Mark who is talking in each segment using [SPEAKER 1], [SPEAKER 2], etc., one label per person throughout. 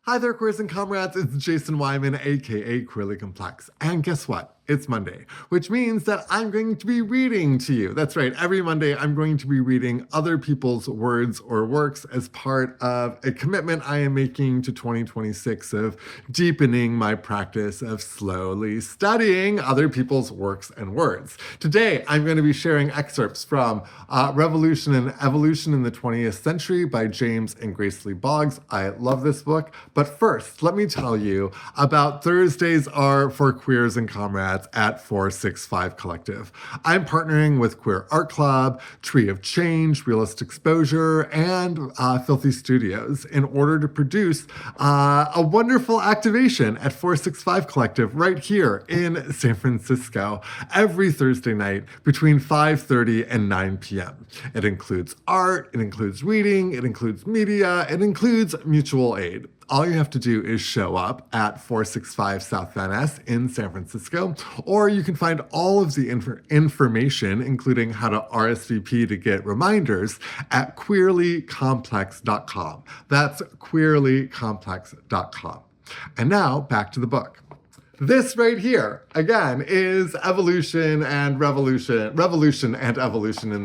[SPEAKER 1] Hi there, queers and comrades. It's Jason Wyman, aka Queerly Complex. And guess what? It's Monday, which means that I'm going to be reading to you. That's right. Every Monday, I'm going to be reading other people's words or works as part of a commitment I am making to 2026 of deepening my practice of slowly studying other people's works and words. Today, I'm going to be sharing excerpts from Revolution and Evolution in the 20th Century by James and Grace Lee Boggs. I love this book. But first, let me tell you about Thursdays Are for Queers and Comrades at 465 Collective. I'm partnering with Queer Art Club, Tree of Change, Realist Exposure, and Filthy Studios in order to produce a wonderful activation at 465 Collective right here in San Francisco every Thursday night between 5:30 and 9 p.m. It includes art, it includes reading, it includes media, it includes mutual aid. All you have to do is show up at 465 South Van Ness in San Francisco, or you can find all of the information, including how to RSVP to get reminders, at queerlycomplex.com. That's queerlycomplex.com. And now back to the book. This right here, again, is Revolution and Evolution in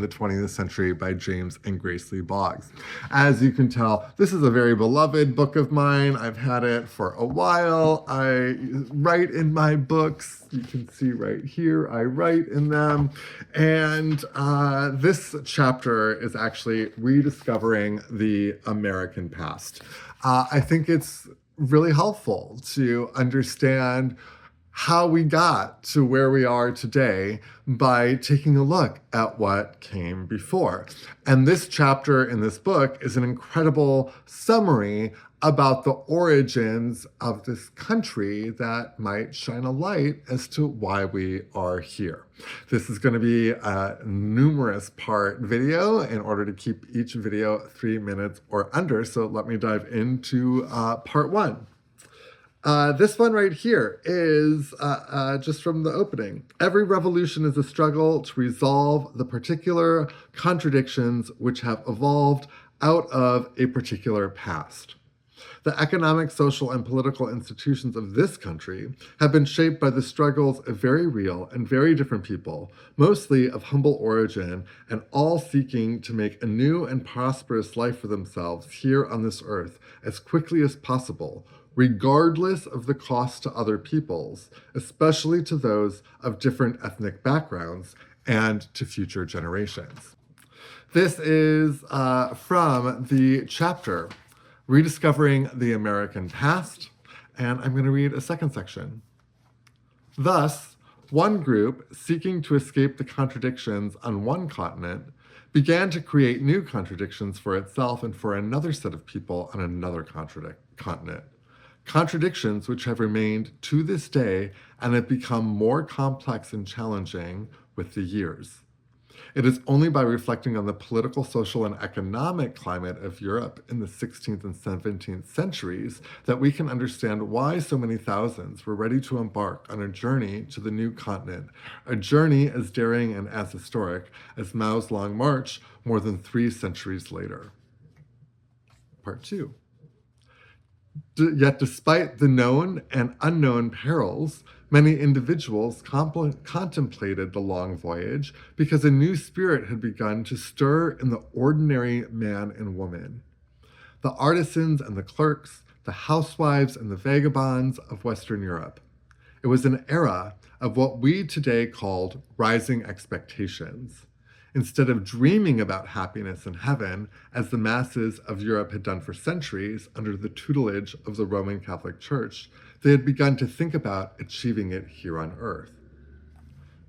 [SPEAKER 1] the 20th Century by James and Grace Lee Boggs. As you can tell, this is a very beloved book of mine. I've had it for a while. I write in my books. You can see right here, I write in them. And this chapter is actually rediscovering the American past. I think it's really helpful to understand how we got to where we are today by taking a look at what came before. And this chapter in this book is an incredible summary about the origins of this country that might shine a light as to why we are here. This is going to be a numerous part video in order to keep each video 3 minutes or under. So let me dive into part one. This one right here is just from the opening. Every revolution is a struggle to resolve the particular contradictions which have evolved out of a particular past. The economic, social, and political institutions of this country have been shaped by the struggles of very real and very different people, mostly of humble origin, and all seeking to make a new and prosperous life for themselves here on this earth as quickly as possible, regardless of the cost to other peoples, especially to those of different ethnic backgrounds and to future generations. This is from the chapter Rediscovering the American Past, and I'm going to read a second section. Thus, one group, seeking to escape the contradictions on one continent, began to create new contradictions for itself and for another set of people on another continent. Contradictions which have remained to this day and have become more complex and challenging with the years. It is only by reflecting on the political, social, and economic climate of Europe in the 16th and 17th centuries that we can understand why so many thousands were ready to embark on a journey to the new continent, a journey as daring and as historic as Mao's Long March more than 3 centuries later. Part 2. Yet despite the known and unknown perils, many individuals contemplated the long voyage because a new spirit had begun to stir in the ordinary man and woman. The artisans and the clerks, the housewives and the vagabonds of Western Europe. It was an era of what we today called rising expectations. Instead of dreaming about happiness in heaven, as the masses of Europe had done for centuries under the tutelage of the Roman Catholic Church, they had begun to think about achieving it here on earth.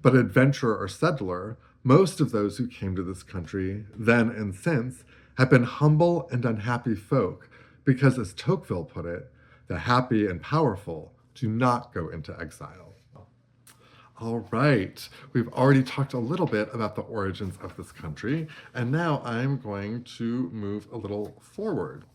[SPEAKER 1] But adventurer or settler, most of those who came to this country, then and since, have been humble and unhappy folk, because as Tocqueville put it, the happy and powerful do not go into exile. All right, we've already talked a little bit about the origins of this country, and now I'm going to move a little forward.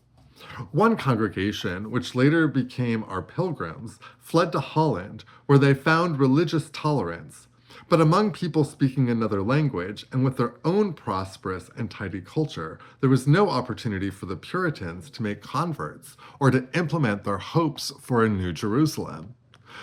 [SPEAKER 1] One congregation, which later became our Pilgrims, fled to Holland, where they found religious tolerance. But among people speaking another language and with their own prosperous and tidy culture, there was no opportunity for the Puritans to make converts or to implement their hopes for a new Jerusalem.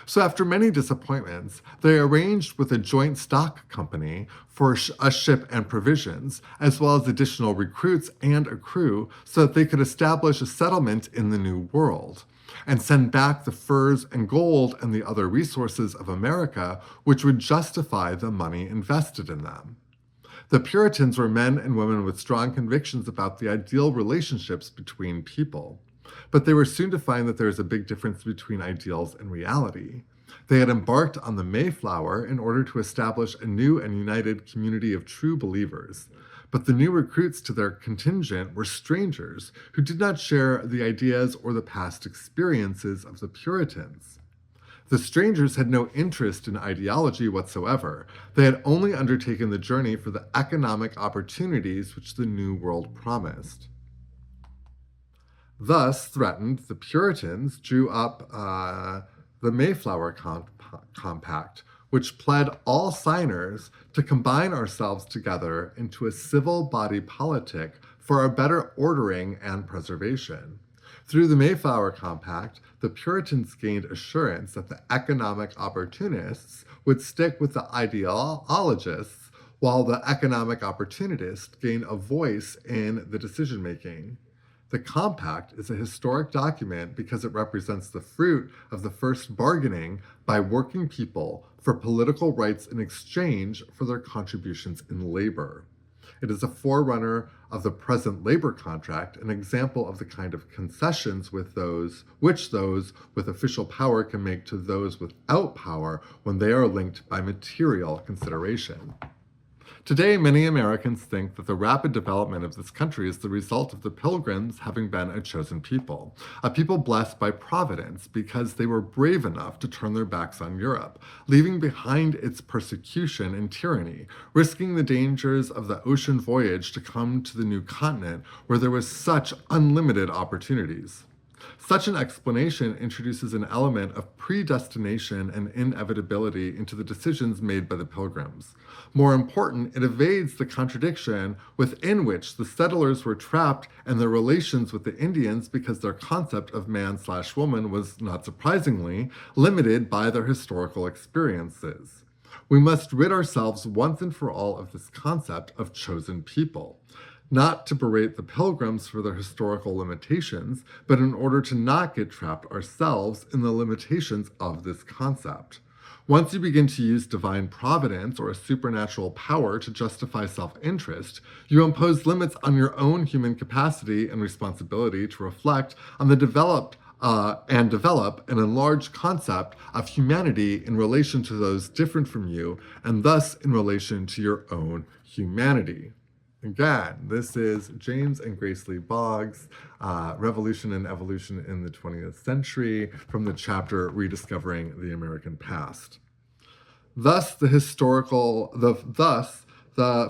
[SPEAKER 1] So after many disappointments, they arranged with a joint stock company for a ship and provisions, as well as additional recruits and a crew, so that they could establish a settlement in the New World and send back the furs and gold and the other resources of America, which would justify the money invested in them. The Puritans were men and women with strong convictions about the ideal relationships between people. But they were soon to find that there is a big difference between ideals and reality. They had embarked on the Mayflower in order to establish a new and united community of true believers. But the new recruits to their contingent were strangers who did not share the ideas or the past experiences of the Puritans. The strangers had no interest in ideology whatsoever. They had only undertaken the journey for the economic opportunities which the New World promised. Thus threatened, the Puritans drew up the Mayflower Compact, which pled all signers to combine ourselves together into a civil body politic for our better ordering and preservation. Through the Mayflower Compact, the Puritans gained assurance that the economic opportunists would stick with the ideologists, while the economic opportunists gained a voice in the decision-making. The Compact is a historic document because it represents the fruit of the first bargaining by working people for political rights in exchange for their contributions in labor. It is a forerunner of the present labor contract, an example of the kind of concessions which those with official power can make to those without power when they are linked by material consideration. Today, many Americans think that the rapid development of this country is the result of the Pilgrims having been a chosen people, a people blessed by Providence because they were brave enough to turn their backs on Europe, leaving behind its persecution and tyranny, risking the dangers of the ocean voyage to come to the new continent where there was such unlimited opportunities. Such an explanation introduces an element of predestination and inevitability into the decisions made by the Pilgrims. More important, it evades the contradiction within which the settlers were trapped and their relations with the Indians because their concept of man/woman was, not surprisingly, limited by their historical experiences. We must rid ourselves once and for all of this concept of chosen people. Not to berate the Pilgrims for their historical limitations, but in order to not get trapped ourselves in the limitations of this concept. Once you begin to use divine providence or a supernatural power to justify self-interest, you impose limits on your own human capacity and responsibility to reflect on the develop an enlarged concept of humanity in relation to those different from you, and thus in relation to your own humanity. Again, this is James and Grace Lee Boggs, Revolution and Evolution in the 20th Century, from the chapter Rediscovering the American Past. Thus, the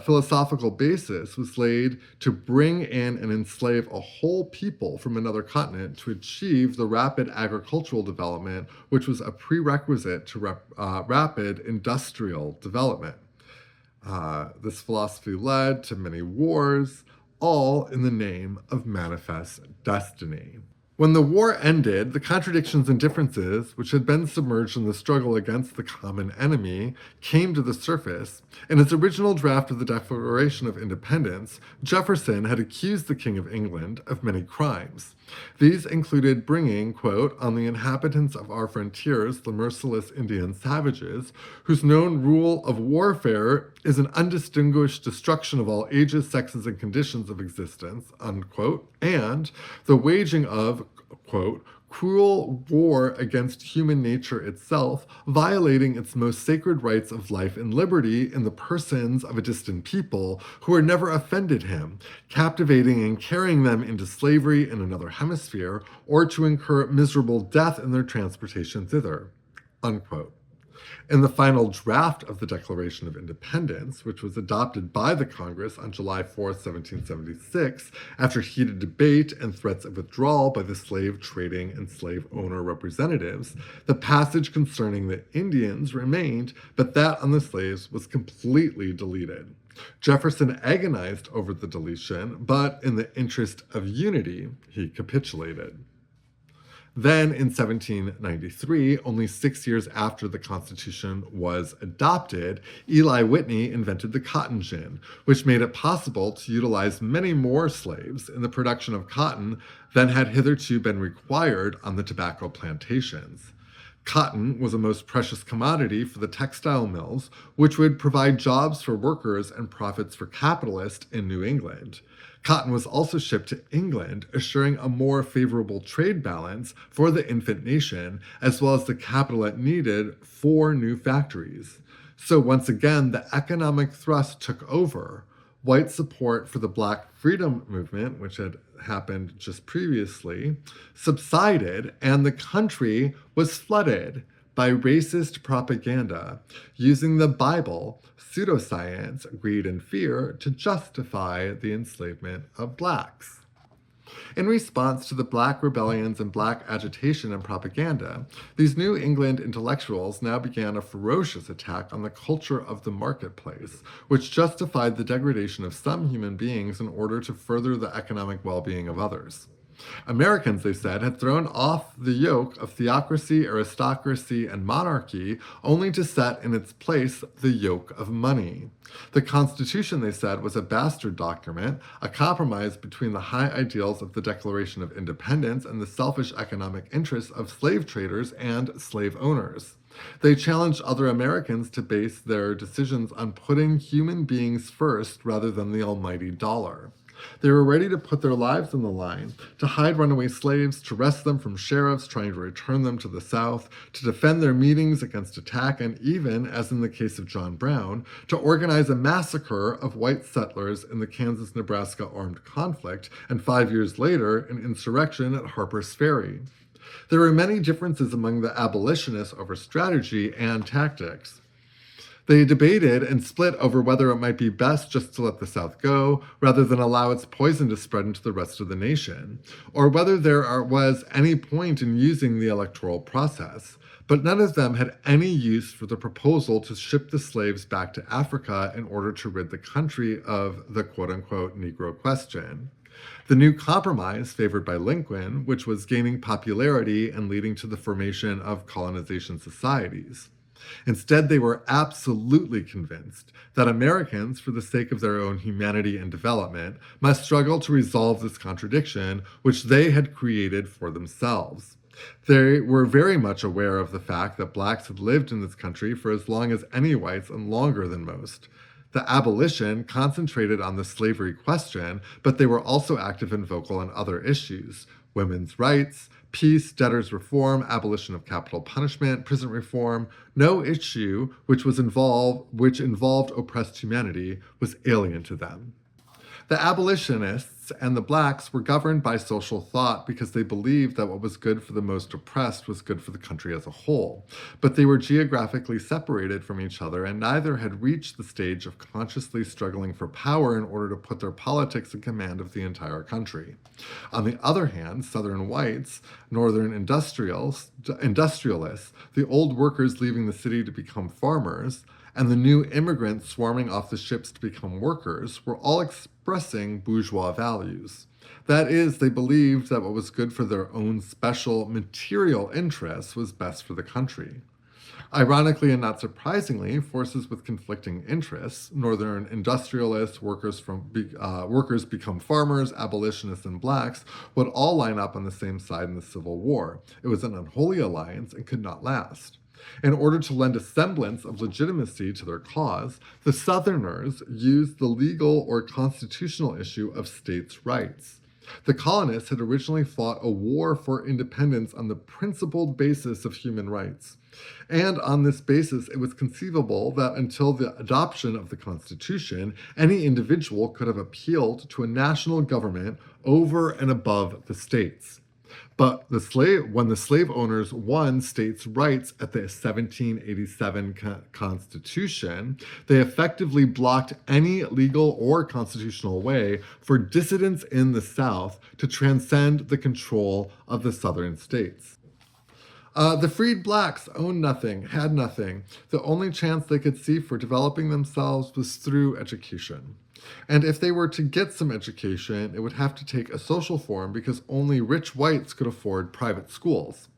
[SPEAKER 1] philosophical basis was laid to bring in and enslave a whole people from another continent to achieve the rapid agricultural development, which was a prerequisite to rapid industrial development. This philosophy led to many wars, all in the name of manifest destiny. When the war ended, the contradictions and differences, which had been submerged in the struggle against the common enemy, came to the surface. In his original draft of the Declaration of Independence, Jefferson had accused the King of England of many crimes. These included bringing, quote, on the inhabitants of our frontiers the merciless Indian savages, whose known rule of warfare is an undistinguished destruction of all ages, sexes, and conditions of existence, unquote, and the waging of, quote, cruel war against human nature itself, violating its most sacred rights of life and liberty in the persons of a distant people who had never offended him, captivating and carrying them into slavery in another hemisphere, or to incur miserable death in their transportation thither, unquote. In the final draft of the Declaration of Independence, which was adopted by the Congress on July 4, 1776, after heated debate and threats of withdrawal by the slave trading and slave owner representatives, the passage concerning the Indians remained, but that on the slaves was completely deleted. Jefferson agonized over the deletion, but in the interest of unity, he capitulated. Then, in 1793, only 6 years after the Constitution was adopted, Eli Whitney invented the cotton gin, which made it possible to utilize many more slaves in the production of cotton than had hitherto been required on the tobacco plantations. Cotton was a most precious commodity for the textile mills, which would provide jobs for workers and profits for capitalists in New England. Cotton was also shipped to England, assuring a more favorable trade balance for the infant nation, as well as the capital it needed for new factories. So once again, the economic thrust took over. White support for the Black freedom movement, which had happened just previously, subsided, and the country was flooded by racist propaganda using the Bible, pseudoscience, greed, and fear to justify the enslavement of Blacks. In response to the Black rebellions and Black agitation and propaganda, these New England intellectuals now began a ferocious attack on the culture of the marketplace, which justified the degradation of some human beings in order to further the economic well-being of others. Americans, they said, had thrown off the yoke of theocracy, aristocracy, and monarchy only to set in its place the yoke of money. The Constitution, they said, was a bastard document, a compromise between the high ideals of the Declaration of Independence and the selfish economic interests of slave traders and slave owners. They challenged other Americans to base their decisions on putting human beings first rather than the almighty dollar. They were ready to put their lives on the line, to hide runaway slaves, to wrest them from sheriffs trying to return them to the South, to defend their meetings against attack, and even, as in the case of John Brown, to organize a massacre of white settlers in the Kansas-Nebraska armed conflict, and 5 years later, an insurrection at Harper's Ferry. There were many differences among the abolitionists over strategy and tactics. They debated and split over whether it might be best just to let the South go rather than allow its poison to spread into the rest of the nation, or whether there was any point in using the electoral process. But none of them had any use for the proposal to ship the slaves back to Africa in order to rid the country of the quote-unquote Negro question. The new compromise favored by Lincoln, which was gaining popularity and leading to the formation of colonization societies. Instead, they were absolutely convinced that Americans, for the sake of their own humanity and development, must struggle to resolve this contradiction which they had created for themselves. They were very much aware of the fact that Blacks had lived in this country for as long as any whites and longer than most. The abolition concentrated on the slavery question, but they were also active and vocal on other issues: women's rights, peace, debtors' reform, abolition of capital punishment, prison reform. No issue which involved oppressed humanity was alien to them. The abolitionists and the Blacks were governed by social thought because they believed that what was good for the most oppressed was good for the country as a whole. But they were geographically separated from each other, and neither had reached the stage of consciously struggling for power in order to put their politics in command of the entire country. On the other hand, Southern whites, Northern industrialists, the old workers leaving the city to become farmers, and the new immigrants swarming off the ships to become workers were all expressing bourgeois values. That is, they believed that what was good for their own special material interests was best for the country. Ironically and not surprisingly, forces with conflicting interests, Northern industrialists, workers become farmers, abolitionists, and Blacks, would all line up on the same side in the Civil War. It was an unholy alliance and could not last. In order to lend a semblance of legitimacy to their cause, the Southerners used the legal or constitutional issue of states' rights. The colonists had originally fought a war for independence on the principled basis of human rights. And on this basis, it was conceivable that until the adoption of the Constitution, any individual could have appealed to a national government over and above the states. But when the slave owners won states' rights at the 1787 Constitution, they effectively blocked any legal or constitutional way for dissidents in the South to transcend the control of the Southern states. The freed blacks owned nothing, had nothing. The only chance they could see for developing themselves was through education. And if they were to get some education, it would have to take a social form because only rich whites could afford private schools.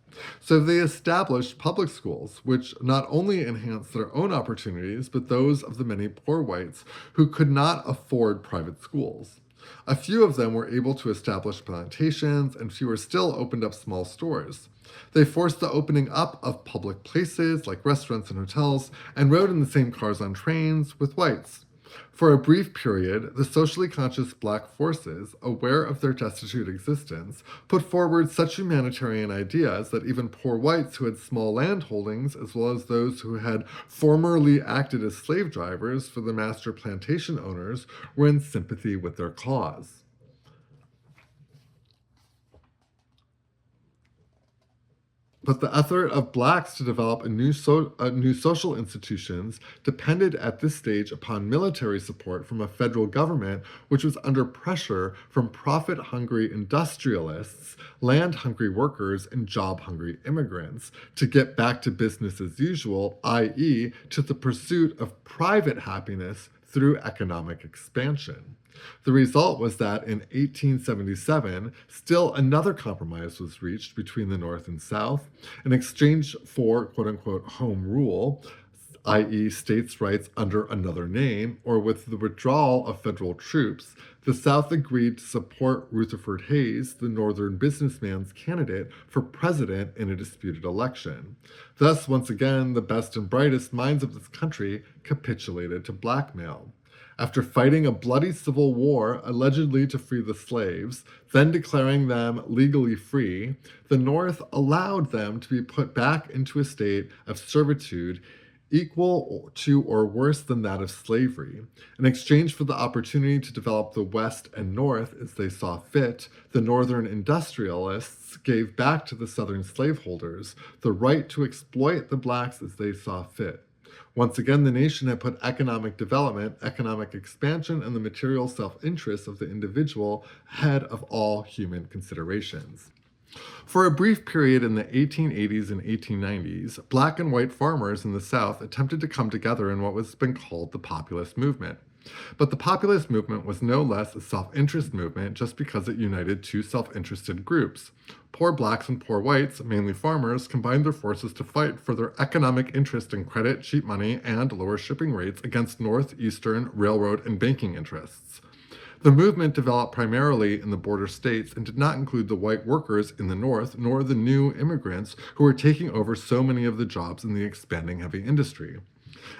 [SPEAKER 1] So they established public schools, which not only enhanced their own opportunities, but those of the many poor whites who could not afford private schools. A few of them were able to establish plantations, and fewer still opened up small stores. They forced the opening up of public places like restaurants and hotels, and rode in the same cars on trains with whites. For a brief period, the socially conscious black forces, aware of their destitute existence, put forward such humanitarian ideas that even poor whites who had small land holdings, as well as those who had formerly acted as slave drivers for the master plantation owners, were in sympathy with their cause. But the effort of blacks to develop new social institutions depended at this stage upon military support from a federal government which was under pressure from profit-hungry industrialists, land-hungry workers, and job-hungry immigrants to get back to business as usual, i.e., to the pursuit of private happiness through economic expansion. The result was that in 1877, still another compromise was reached between the North and South. In exchange for quote-unquote home rule, i.e. states' rights under another name, or with the withdrawal of federal troops, the South agreed to support Rutherford Hayes, the Northern businessman's candidate for president in a disputed election. Thus, once again, the best and brightest minds of this country capitulated to blackmail. After fighting a bloody civil war allegedly to free the slaves, then declaring them legally free, the North allowed them to be put back into a state of servitude equal to or worse than that of slavery. In exchange for the opportunity to develop the West and North as they saw fit, the Northern industrialists gave back to the Southern slaveholders the right to exploit the blacks as they saw fit. Once again, the nation had put economic development, economic expansion, and the material self-interest of the individual ahead of all human considerations. For a brief period in the 1880s and 1890s, black and white farmers in the South attempted to come together in what was been called the populist movement. But the populist movement was no less a self-interest movement just because it united two self-interested groups. Poor blacks and poor whites, mainly farmers, combined their forces to fight for their economic interest in credit, cheap money, and lower shipping rates against northeastern railroad and banking interests. The movement developed primarily in the border states and did not include the white workers in the North, nor the new immigrants who were taking over so many of the jobs in the expanding heavy industry.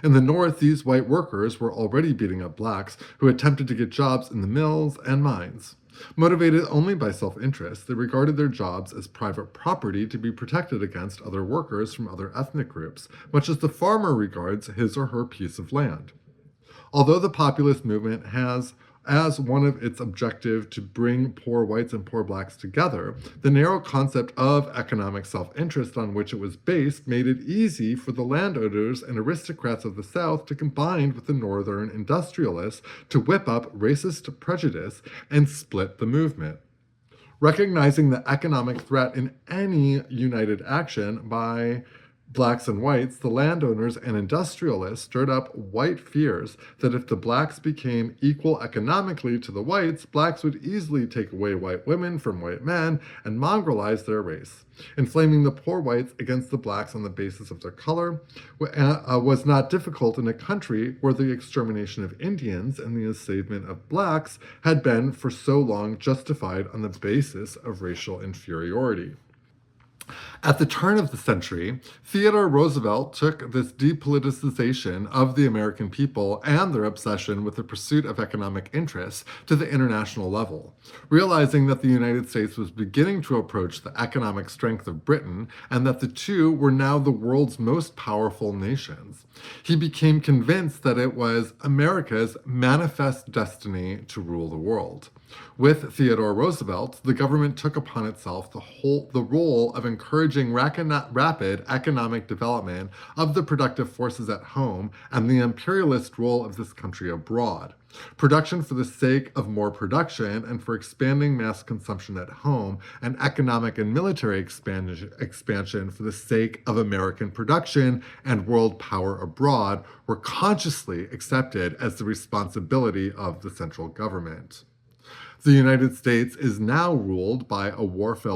[SPEAKER 1] In the North, these white workers were already beating up blacks who attempted to get jobs in the mills and mines. Motivated only by self-interest, they regarded their jobs as private property to be protected against other workers from other ethnic groups, much as the farmer regards his or her piece of land. Although the populist movement has as one of its objectives to bring poor whites and poor blacks together, the narrow concept of economic self-interest on which it was based made it easy for the landowners and aristocrats of the South to combine with the Northern industrialists to whip up racist prejudice and split the movement. Recognizing the economic threat in any united action by blacks and whites, the landowners and industrialists stirred up white fears that if the blacks became equal economically to the whites, blacks would easily take away white women from white men and mongrelize their race. Inflaming the poor whites against the blacks on the basis of their color was not difficult in a country where the extermination of Indians and the enslavement of blacks had been for so long justified on the basis of racial inferiority. At the turn of the century, Theodore Roosevelt took this depoliticization of the American people and their obsession with the pursuit of economic interests to the international level. Realizing that the United States was beginning to approach the economic strength of Britain and that the two were now the world's most powerful nations, he became convinced that it was America's manifest destiny to rule the world. With Theodore Roosevelt, the government took upon itself the role of encouraging rapid economic development of the productive forces at home and the imperialist role of this country abroad. Production for the sake of more production and for expanding mass consumption at home, and economic and military expansion for the sake of American production and world power abroad were consciously accepted as the responsibility of the central government. The United States is now ruled by a warfare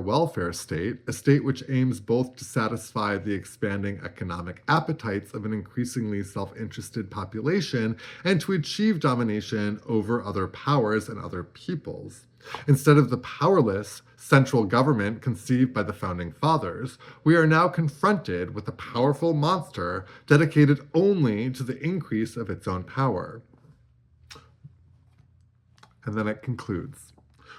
[SPEAKER 1] welfare state, a state which aims both to satisfy the expanding economic appetites of an increasingly self-interested population and to achieve domination over other powers and other peoples. Instead of the powerless central government conceived by the Founding Fathers, we are now confronted with a powerful monster dedicated only to the increase of its own power. And then it concludes.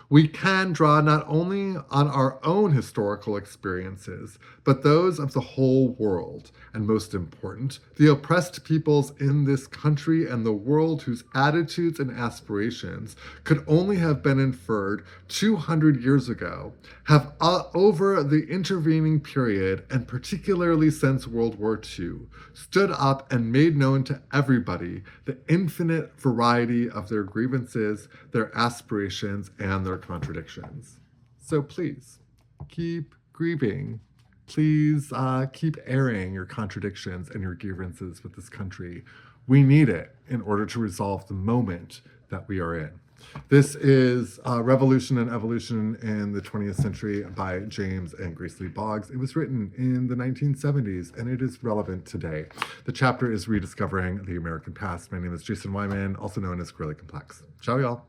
[SPEAKER 1] We can draw not only on our own historical experiences, but those of the whole world, and most important, the oppressed peoples in this country and the world whose attitudes and aspirations could only have been inferred 200 years ago, have over the intervening period, and particularly since World War II, stood up and made known to everybody the infinite variety of their grievances, their aspirations, and their contradictions. So please, keep grieving. Please keep airing your contradictions and your grievances with this country. We need it in order to resolve the moment that we are in. This is Revolution and Evolution in the 20th Century by James and Grace Lee Boggs. It was written in the 1970s, and it is relevant today. The chapter is Rediscovering the American Past. My name is Jason Wyman, also known as Gorilla Complex. Ciao, y'all.